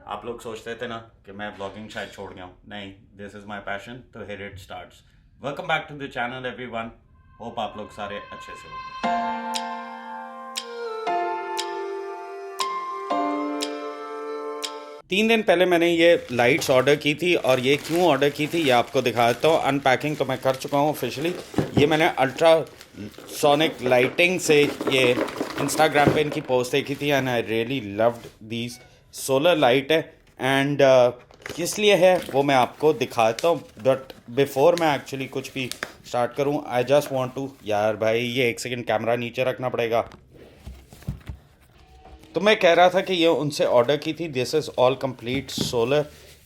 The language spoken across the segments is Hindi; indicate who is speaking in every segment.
Speaker 1: आप लोग सोचते थे ना कि मैं ब्लॉगिंग शायद छोड़ गया हूँ, नहीं, दिस इज़ माई पैशन, तो here it starts. Welcome back to the channel everyone, hope आप लोग सारे अच्छे से हो। 3 दिन पहले मैंने ये लाइट्स ऑर्डर की थी और ये क्यों ऑर्डर की थी ये आपको दिखा देता हूँ। अनपैकिंग तो मैं कर चुका हूँ ऑफिशियली। ये मैंने अल्ट्रासोनिक लाइटिंग से ये इंस्टाग्राम पे इनकी पोस्ट देखी थी and I really loved these. Solar light है एंड किस लिए है वो मैं आपको दिखाता हूँ, बट बिफोर मैं एक्चुअली कुछ भी स्टार्ट करूँ आई जस्ट वांट टू, यार भाई ये एक सेकंड कैमरा नीचे रखना पड़ेगा। तो मैं कह रहा था कि ये उनसे ऑर्डर की थी, this is all complete solar.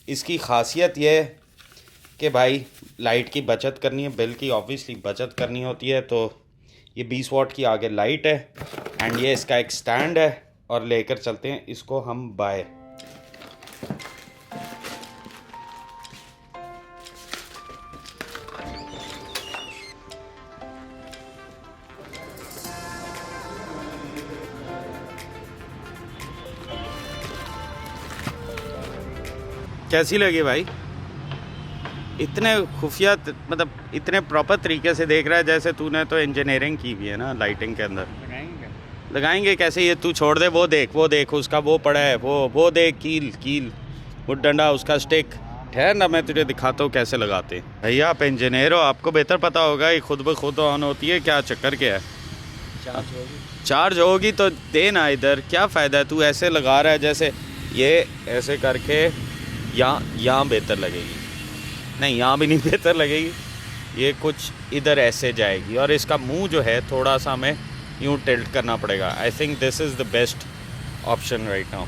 Speaker 1: इसकी खासियत ये है कि भाई लाइट की बचत करनी है, बिल की ऑब्वियसली बचत करनी होती है। तो ये 20 वाट की आगे लाइट है एंड ये इसका एक स्टैंड है और लेकर चलते हैं इसको हम बाय। कैसी लगी भाई? इतने खुफिया मतलब इतने प्रॉपर तरीके से देख रहा है जैसे तूने तो इंजीनियरिंग की हुई है ना लाइटिंग के अंदर। लगाएंगे कैसे? ये तू छोड़ दे, वो देख उसका वो पड़ा है, वो देख कील वो डंडा उसका स्टिक। ठहर ना, मैं तुझे दिखाता हूँ कैसे लगाते हैं। भैया आप इंजीनियर हो, आपको बेहतर पता होगा ये खुद ब खुद ऑन होती है, क्या चक्कर क्या है? चार्ज होगी तो देना इधर, क्या फ़ायदा है? तू ऐसे लगा रहा है जैसे ये ऐसे करके यहाँ बेहतर लगेगी, नहीं यहाँ भी नहीं बेहतर लगेगी, ये कुछ इधर ऐसे जाएगी और इसका मुंह जो है थोड़ा सा हमें यूँ टिल्ट करना पड़ेगा। I think this is the best option right now.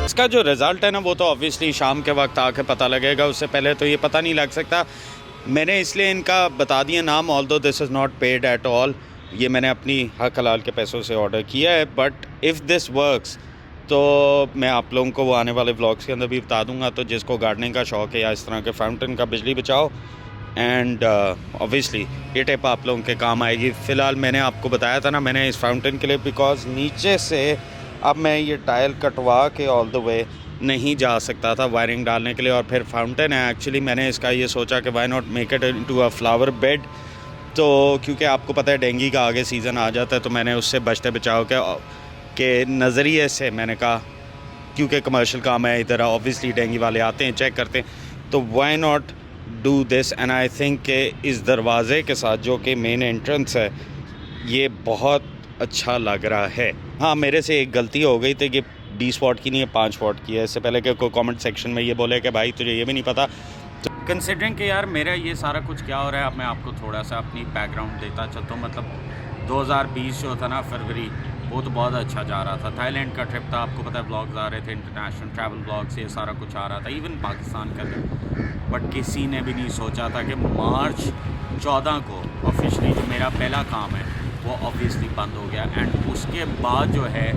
Speaker 1: इसका जो रिज़ल्ट है ना वो तो ऑब्वियसली शाम के वक्त आके पता लगेगा, उससे पहले तो ये पता नहीं लग सकता। मैंने इसलिए इनका बता दिया नाम, although this is not paid at all, ये मैंने अपनी हक हलाल के पैसों से ऑर्डर किया है। बट इफ़ दिस वर्क्स तो मैं आप लोगों को वो आने वाले व्लॉग्स के अंदर भी बता दूंगा। तो जिसको गार्डनिंग का शौक़ है या इस तरह के फाउंटेन का बिजली बचाओ, एंड ऑब्वियसली ये टिप आप लोगों के काम आएगी। फ़िलहाल मैंने आपको बताया था ना, मैंने इस फाउंटेन के लिए बिकॉज नीचे से अब मैं ये टाइल कटवा के ऑल द वे नहीं जा सकता था वायरिंग डालने के लिए, और फिर फाउंटेन है एक्चुअली मैंने इसका ये सोचा कि why not make it into a flower bed. तो क्योंकि आपको पता है डेंगू का आगे सीज़न आ जाता है, तो मैंने उससे बचते बचाव के नज़रिए से मैंने कहा, क्योंकि कमर्शियल काम है इधर ऑब्वियसली डेंगू वाले आते हैं चेक करते हैं, तो why not do this. And I think कि इस दरवाज़े के साथ जो कि मेन एंट्रेंस है ये बहुत अच्छा लग रहा है। हाँ, मेरे से एक गलती हो गई थी कि 20 वाट की नहीं है 5 वाट की है। इससे पहले कि कोई कमेंट सेक्शन में ये बोले कि भाई तुझे ये भी नहीं पता। तो कंसिडरिंग कि यार मेरा ये सारा कुछ क्या हो रहा है, अब मैं आपको थोड़ा सा अपनी बैकग्राउंड देता चलता हूँ। मतलब 2020 जो था ना फरवरी, वो तो बहुत अच्छा जा रहा था। थाईलैंड का ट्रिप था, आपको पता है ब्लॉग्स आ रहे थे, इंटरनेशनल ट्रैवल ब्लॉग्स, ये सारा कुछ आ रहा था, इवन पाकिस्तान का था। बट किसी ने भी नहीं सोचा था कि मार्च 14 को ऑफिशियली जो मेरा पहला काम है वो ऑब्वियसली बंद हो गया। एंड उसके बाद जो है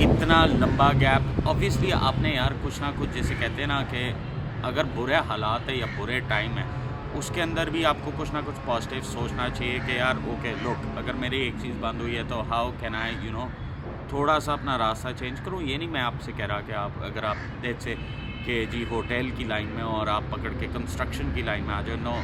Speaker 1: इतना लंबा गैप, ऑब्वियसली आपने यार कुछ ना कुछ, जैसे कहते हैं ना कि अगर बुरे हालात है या बुरे टाइम है उसके अंदर भी आपको कुछ ना कुछ पॉजिटिव सोचना चाहिए कि यार ओके लुक, अगर मेरी एक चीज़ बंद हुई है तो हाउ कैन आई थोड़ा सा अपना रास्ता चेंज करूँ। ये नहीं मैं आपसे कह रहा कि आप अगर आप जैसे कि जी होटल की लाइन में हो और आप पकड़ के कंस्ट्रक्शन की लाइन में आ जाओ, नो,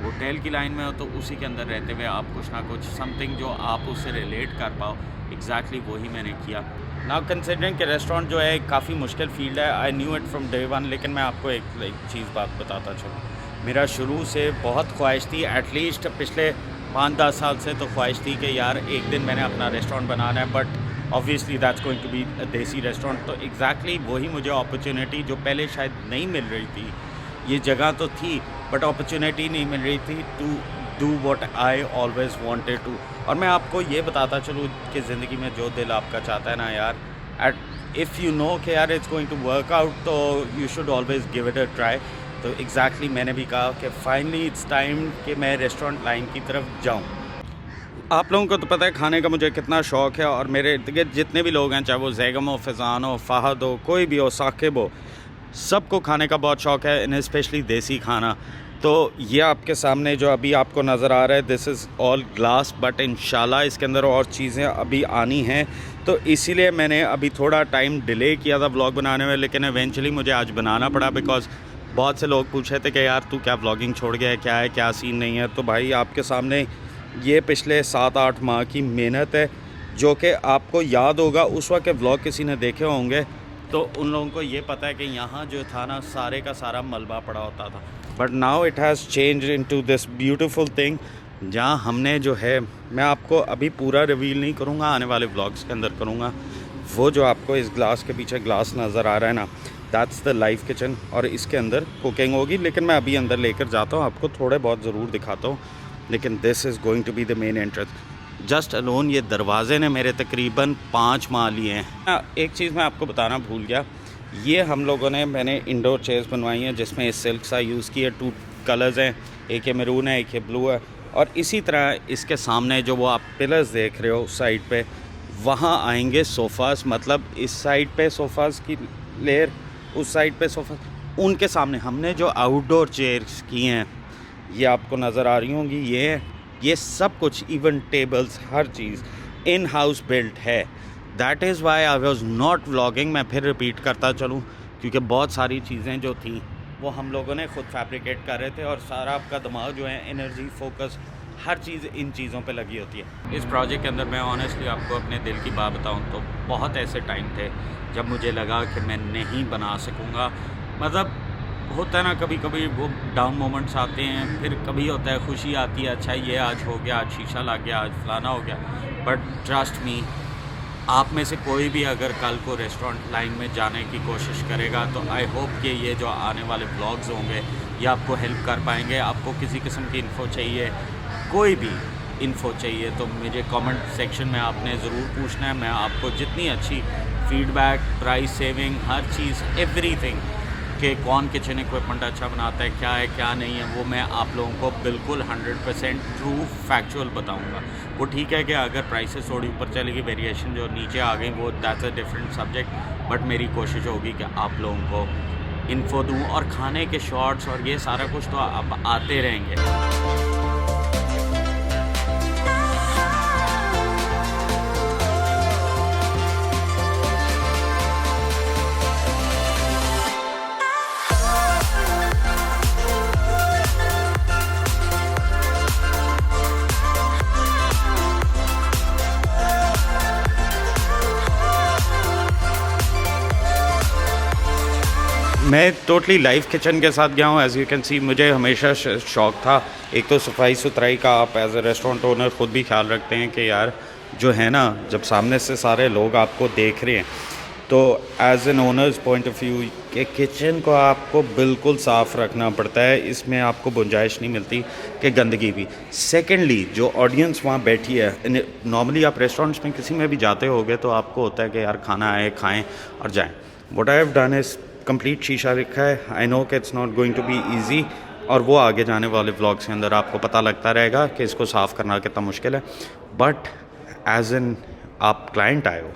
Speaker 1: होटल की लाइन में हो तो उसी के अंदर रहते हुए आप कुछ ना कुछ समथिंग जो आप उससे रिलेट कर पाओ, एग्जैक्टली वही मैंने किया। नाउ कंसिडरिंग कि रेस्टोरेंट जो है काफ़ी मुश्किल फील्ड है, I knew it from day one. लेकिन मैं आपको एक चीज़ बात बताता चलूँ, मेरा शुरू से बहुत ख्वाहिश थी, एटलीस्ट पिछले 5-10 साल से तो ख्वाहिश थी कि यार एक दिन मैंने अपना रेस्टोरेंट बनाना है। But obviously that's going to be a desi restaurant. तो एग्जैक्टली वही मुझे अपॉर्चुनिटी जो पहले शायद नहीं मिल रही थी, ये जगह तो थी बट अपॉर्चुनिटी नहीं मिल रही थी to do what I always wanted to. और मैं आपको ये बताता चलूँ कि ज़िंदगी में जो दिल आपका चाहता है ना यार, इफ़ यू नो कि यार it's going to work out, तो you should always give it a try. तो एग्जैक्टली मैंने भी कहा कि फाइनली इट्स टाइम कि मैं रेस्टोरेंट लाइन की तरफ जाऊँ। आप लोगों को तो पता है खाने का मुझे कितना शौक़ है, और मेरे इर्द गिर्द जितने भी लोग हैं, चाहे वो जैगम हो, फ़ैज़ान हो, फ़हद हो, कोई भी हो, साकिब हो, सबको खाने का बहुत शौक़ है, इन स्पेशली देसी खाना। तो ये आपके सामने जो अभी आपको नज़र आ रहा है, this is all glass, but इंशाल्लाह इसके अंदर और चीज़ें अभी आनी हैं। तो इसीलिए मैंने अभी थोड़ा टाइम डिले किया था व्लॉग बनाने में, लेकिन इवेंचुअली मुझे आज बनाना पड़ा बिकॉज़ बहुत से लोग पूछ रहे थे कि यार तू क्या व्लॉगिंग छोड़ गया है, क्या है, क्या सीन नहीं है। तो भाई आपके सामने ये पिछले 7-8 माह की मेहनत है, जो कि आपको याद होगा उस वक्त के व्लॉग किसी ने देखे होंगे तो उन लोगों को ये पता है कि यहाँ जो था ना, सारे का सारा मलबा पड़ा होता था। But now it has change into this beautiful thing, जहाँ हमने जो है, मैं आपको अभी पूरा रिवील नहीं करूँगा, आने वाले व्लॉग्स के अंदर करूँगा। वो जो आपको इस ग्लास के पीछे ग्लास नज़र आ रहा है ना, दैट्स द लाइव किचन, और इसके अंदर कुकिंग होगी। लेकिन मैं अभी अंदर लेकर जाता हूँ, आपको थोड़े बहुत ज़रूर दिखाता हूँ, लेकिन this is going to be the main entrance. Just alone ये दरवाज़े ने मेरे तकरीबन 5 माह लिए हैं। एक चीज़ मैं आपको बताना भूल गया, ये हम लोगों ने, मैंने इंडोर चेयर्स बनवाई हैं जिसमें सिल्क सा यूज़ किया, 2 कलर्स हैं, एक ये मैरून है, एक ये ब्लू है। और इसी तरह इसके सामने जो वो आप पिलर्स देख रहे हो उस साइड पे, वहाँ आएंगे सोफ़ाज़, मतलब इस साइड पे सोफ़ाज़ की लेयर, उस साइड पे सोफ़ा, उनके सामने हमने जो आउटडोर चेयर्स की हैं, ये आपको नज़र आ रही होंगी, ये सब कुछ, इवन टेबल्स, हर चीज़ इन हाउस बिल्ट है। That is why I was not vlogging. मैं फिर रिपीट करता चलूँ, क्योंकि बहुत सारी चीज़ें जो थी वो हम लोगों ने ख़ुद फैब्रिकेट कर रहे थे, और सारा आपका दिमाग जो है, एनर्जी, फोकस, हर चीज़ इन चीज़ों पे लगी होती है। इस प्रोजेक्ट के अंदर मैं ऑनेस्टली आपको अपने दिल की बात बताऊँ तो बहुत ऐसे टाइम थे जब मुझे लगा कि मैं नहीं बना सकूँगा। मतलब होता है ना, कभी कभी वो डाउन मोमेंट्स आते हैं, फिर कभी होता है खुशी आती है, अच्छा ये आज हो गया, आज शीशा लग गया, आज फलाना हो गया। बट ट्रस्ट मी, आप में से कोई भी अगर कल को रेस्टोरेंट लाइन में जाने की कोशिश करेगा तो आई होप कि ये जो आने वाले ब्लॉग्स होंगे ये आपको हेल्प कर पाएंगे। आपको किसी किस्म की इन्फो चाहिए, कोई भी इन्फो चाहिए, तो मुझे कमेंट सेक्शन में आपने ज़रूर पूछना है। मैं आपको जितनी अच्छी फीडबैक, प्राइस सेविंग, हर चीज़, एवरीथिंग, कि कौन किचन इक्विपमेंट अच्छा बनाता है, क्या नहीं है, वो मैं आप लोगों को बिल्कुल 100% ट्रू फैक्चुअल बताऊंगा। वो ठीक है कि अगर प्राइसेस थोड़ी ऊपर चलेगी, वेरिएशन जो नीचे आ गई, वो that's a different subject, but मेरी कोशिश होगी कि आप लोगों को इन्फो दूँ, और खाने के शॉर्ट्स और ये सारा कुछ तो अब आते रहेंगे। मैं टोटली लाइव किचन के साथ गया हूँ। एज़ यू कैन सी, मुझे हमेशा शौक़ था, एक तो सफाई सुथराई का, आप एज़ अ रेस्टोरेंट ओनर ख़ुद भी ख्याल रखते हैं कि यार जो है ना, जब सामने से सारे लोग आपको देख रहे हैं, तो as an owners point of view कि किचन को आपको बिल्कुल साफ़ रखना पड़ता है, इसमें आपको गुंजाइश नहीं मिलती कि गंदगी भी। सेकेंडली, जो ऑडियंस वहाँ बैठी है, नॉर्मली आप रेस्टोरेंट्स में किसी में भी जाते होगे तो आपको होता है कि यार खाना आए, खाएँ और जाएँ। What I have done is complete शीशा रखा है। आई नो कि it's not going to be easy, और वो आगे जाने वाले व्लॉग्स के अंदर आपको पता लगता रहेगा कि इसको साफ़ करना कितना मुश्किल है। बट एज एन आप क्लाइंट आए हो,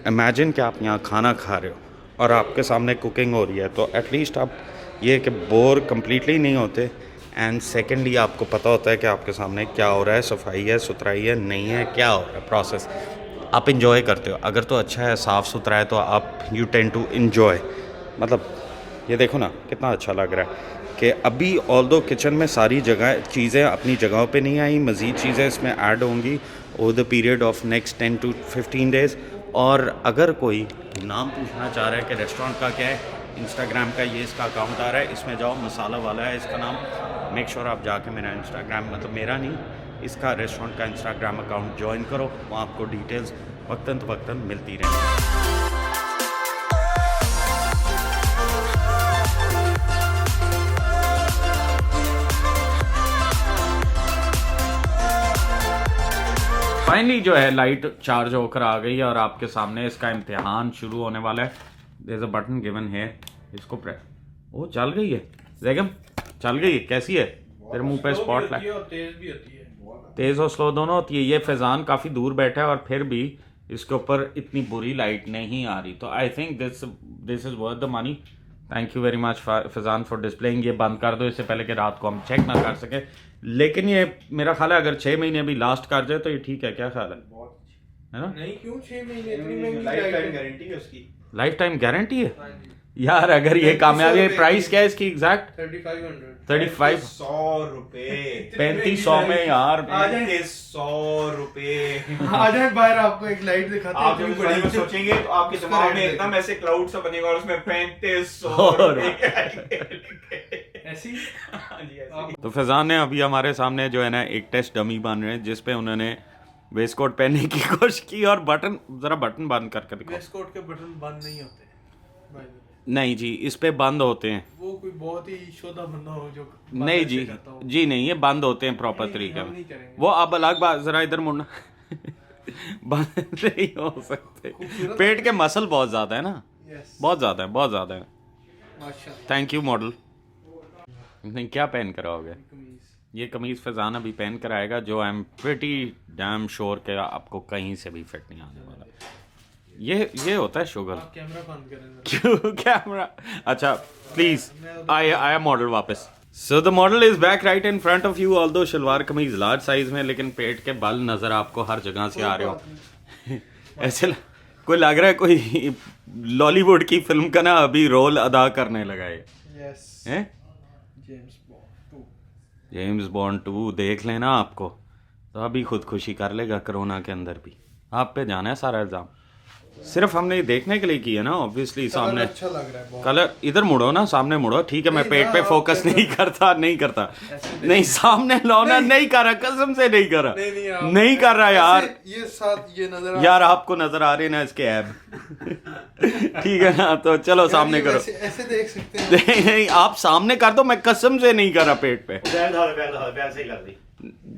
Speaker 1: इमेजिन कि आप यहाँ खाना खा रहे हो और आपके सामने कुकिंग हो रही है, तो एटलीस्ट आप ये कि बोर कम्प्लीटली नहीं होते। एंड सेकेंडली, आपको पता होता है कि आपके सामने क्या हो रहा है, सफाई है, सुथराई है, नहीं है, क्या हो रहा है, प्रोसेस आप इंजॉय करते हो। अगर तो अच्छा है, साफ़ सुथरा है, तो आप यू टेंड टू इन्जॉय। मतलब ये देखो ना कितना अच्छा लग रहा है कि अभी ऑल्दो किचन में सारी जगह चीज़ें अपनी जगहों पे नहीं आई, मज़ीद चीज़ें इसमें ऐड होंगी over the period of next 10 to 15 days. और अगर कोई नाम पूछना चाह रहा है कि रेस्टोरेंट का क्या है, इंस्टाग्राम का ये इसका अकाउंट आ रहा है, इसमें जाओ, मसाला वाला है इसका नाम। मेक श्योर आप जाके मेरा इंस्टाग्राम, मतलब मेरा नहीं, इसका रेस्टोरेंट का इंस्टाग्राम अकाउंट ज्वाइन करो, वहाँ आपको डिटेल्स वक्तन फ़वक्तन मिलती रहेंगी। फाइनली जो है लाइट चार्ज होकर आ गई है और आपके सामने इसका इम्तिहान शुरू होने वाला है। There is a button given है, इसको प्रेस। ओ चल गई है बेगम, चल गई है। कैसी है? तेरे मुंह पे स्पॉट लाइट तेज भी होती है, तेज और स्लो दोनों होती है। ये फैजान काफ़ी दूर बैठा है और फिर भी इसके ऊपर इतनी बुरी लाइट नहीं आ रही, तो I think this is worth the money. Thank you very much Faizan for displaying. ये बंद कर दो इससे पहले कि रात को हम चेक ना कर सके। लेकिन ये मेरा ख्याल है अगर 6 महीने भी लास्ट कर जाए तो ये ठीक है, क्या ख्याल है? है ना?
Speaker 2: नहीं, क्यों 6 महीने? इतनी महंगी लाइफ टाइम गारंटी है उसकी।
Speaker 1: लाइफ टाइम गारंटी है यार। अगर ये कामयाबी है, प्राइस क्या है इसकी एग्जैक्ट? 35
Speaker 2: 100 रुपए
Speaker 1: 3500 में यार।
Speaker 2: 100 रुपए।
Speaker 3: आ जाए बाहर, आपको एक लाइट दिखाते हैं।
Speaker 2: आप जब इस बारे में सोचेंगे तो आपके दिमाग में एकदम ऐसे क्लाउड सा बनेगा और उसमें 3500
Speaker 3: ऐसी।
Speaker 1: तो फैजान ने अभी हमारे सामने जो है ना एक टेस्ट डमी बन रहे हैं जिसपे उन्होंने वेस्ट कोट पहनने की कोशिश की और बटन बंद करके दिखाओ।
Speaker 3: वेस्ट कोट के बटन बंद नहीं होते भाई।
Speaker 1: नहीं जी, इस पे बंद होते हैं।
Speaker 3: वो कोई बहुत ही शोधा बंदा हो जो
Speaker 1: नहीं जी, जी नहीं, ये बंद होते हैं प्रॉपर तरीके में। वो अब अलग बात, जरा इधर मुड़ना। बंद नहीं हो सकते। पेट के मसल बहुत ज्यादा है ना, बहुत ज्यादा है, बहुत ज्यादा है। Thank you model. नहीं, क्या पहन कर आओगे? ये कमीज फैजान अभी पहन कर आएगा जो I am pretty damn sure के आपको कहीं से भी फिट नहीं आने वाला। ये होता है शुगर।
Speaker 3: कैमरा बंद करें।
Speaker 1: क्यों कैमरा? अच्छा प्लीज आया मॉडल वापस। So the model is back right in front of you, although salwar kameez large size में, लेकिन पेट के बल नजर आपको हर जगह से आ रहे हो। ऐसे कोई लग रहा है कोई लॉलीवुड की फिल्म का ना अभी रोल अदा करने लगा है। जेम्स बॉन्ड 2 देख लेना आपको तो अभी खुदकुशी कर लेगा कोरोना के अंदर भी। आप पे जाना है सारा इल्जाम। सिर्फ हमने देखने के लिए किया ना, ऑब्वियसली सामने
Speaker 3: अच्छा लग रहा है बहुत।
Speaker 1: कलर इधर मुड़ो ना, सामने मुड़ो। ठीक है, मैं पेट पे फोकस नहीं करता नहीं सामने लो ना। नहीं कर रहा, कसम से नहीं कर रहा, नहीं कर रहा यार।
Speaker 3: ये साथ ये नजर
Speaker 1: यार आपको नजर आ रहे ना इसके ऐब। ठीक है ना, तो चलो सामने करो।
Speaker 3: ऐसे देख सकते हैं।
Speaker 1: नहीं आप सामने कर दो, मैं कसम से नहीं कर रहा पेट पे।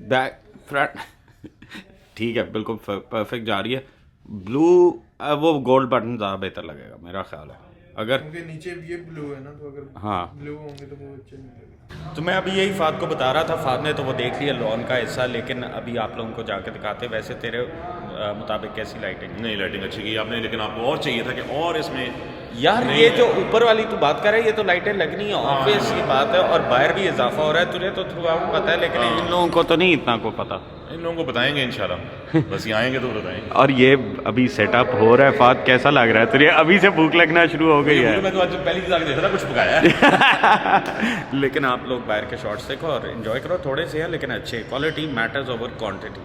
Speaker 1: बैक फ्रंट ठीक है, बिल्कुल परफेक्ट जा रही है। ब्लू वो गोल्ड बटन ज़्यादा बेहतर लगेगा मेरा ख्याल है। अगर
Speaker 3: क्योंकि नीचे ये ब्लू है ना, तो अगर
Speaker 1: हाँ
Speaker 3: ब्लू होंगे तो वो अच्छे नहीं लगेगा।
Speaker 1: तो मैं अभी यही फाद को बता रहा था। फाद ने तो वो देख लिया लॉन का हिस्सा, लेकिन अभी आप लोगों को जाके दिखाते। वैसे तेरे मुताबिक कैसी लाइटिंग?
Speaker 4: नहीं, लाइटिंग अच्छी की आपने, लेकिन आपको और चाहिए था कि और इसमें
Speaker 1: यार ये जो ऊपर वाली तू बात कर रहा है, ये तो लाइटें लगनी है, ऑब्वियस सी बात है। और बाहर भी इजाफा हो रहा है, तुझे तो थोड़ा पता है, लेकिन इन लोगों को तो नहीं इतना को पता।
Speaker 4: इन लोगों को बताएंगे इंशाल्लाह, बस ये आएंगे तो बताएंगे।
Speaker 1: और ये अभी सेटअप हो रहा है। फाद कैसा लग रहा है तुझे? अभी से भूख लगना शुरू हो गई है।
Speaker 4: मैं तो आज पहली चीज आके देखा था, कुछ पकाया है।
Speaker 1: लेकिन आप लोग बाहर के शॉट्स देखो और एंजॉय करो। थोड़े से हैं लेकिन अच्छे। Quality matters over quantity.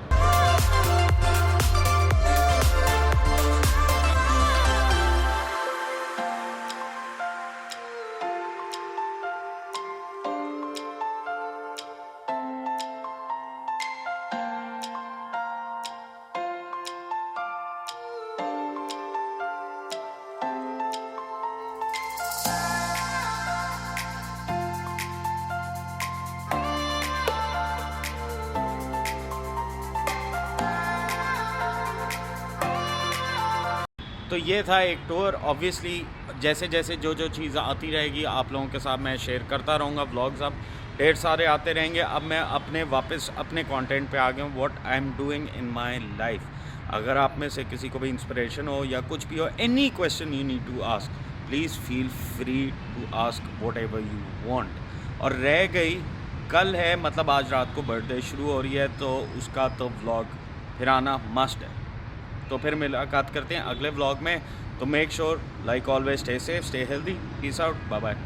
Speaker 1: तो ये था एक टूर। ऑब्वियसली जैसे जैसे जो चीज़ आती रहेगी आप लोगों के साथ मैं शेयर करता रहूँगा। व्लॉग्स अब ढेर सारे आते रहेंगे। अब मैं वापस अपने कंटेंट पे आ गया हूँ, what I am doing in my life. अगर आप में से किसी को भी इंस्पिरेशन हो या कुछ भी हो, any question you need to ask, please feel free to ask whatever you want. और रह गई कल है, मतलब आज रात को बर्थडे शुरू हो रही है, तो उसका तो व्लॉग फिर आना मस्ट है। तो फिर मुलाकात करते हैं अगले व्लॉग में। तो make sure like always stay safe, stay healthy, peace out, bye bye.